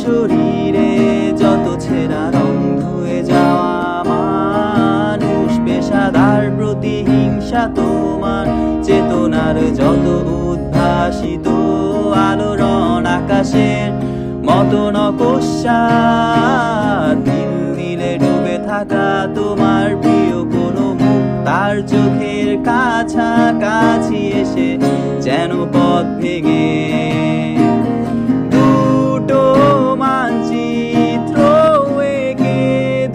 শরীরে যত ছেঁড়া রং ধুয়ে যাওয়া মানুষ, পেশাদার প্রতিহিংসা তোমার চেতনার যত উদ্ভাসিত আলোড়ন, আকাশের মতো নকশা নীল নীলে ডুবে থাকা তোমার প্রিয় কোনো মুখ, তার চোখের কাছাকাছি এসে যেন পথ ভেঙে দুটো মানচিত্র এঁকে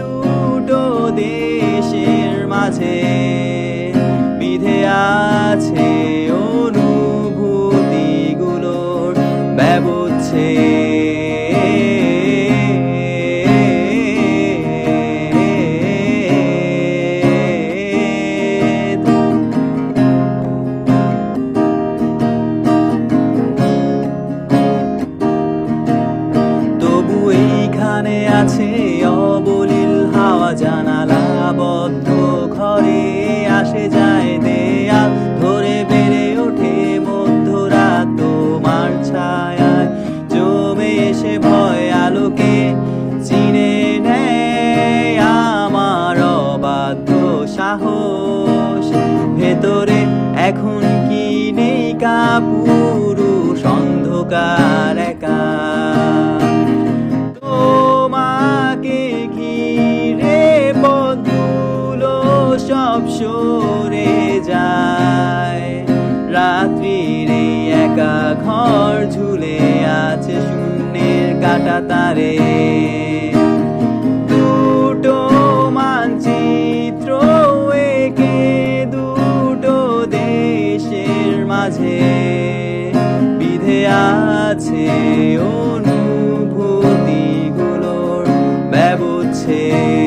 দুটো দেশের মাঝে বিধে আছে অনুভূতিগুলোর ব্যবচ্ছেদ। তবু এইখানে আছে অবলীল হাওয়া, জানালা বদ্ধ ঘরে আসে যায় দেয়াল ধরে বেড়ে ওঠে মধ্যরাত তোমার ছায়ায় জমে এসে ভয় আলোকে চিনে নেয় আমার অবাধ্য সাহস। ভেতরে এখন কি নেই কাপুরুষ অন্ধকার একা, তোমাকে ঘিরে পথগুলো সব সরে যায়। রাত্রির এই একা ঘর ঝুলে আছে শূন্যের কাটা তারে, দুটো মানচিত্র এঁকে দুটো দেশের মাঝে বিধে আছে অনুভূতিগুলোর ব্যবচ্ছেদ।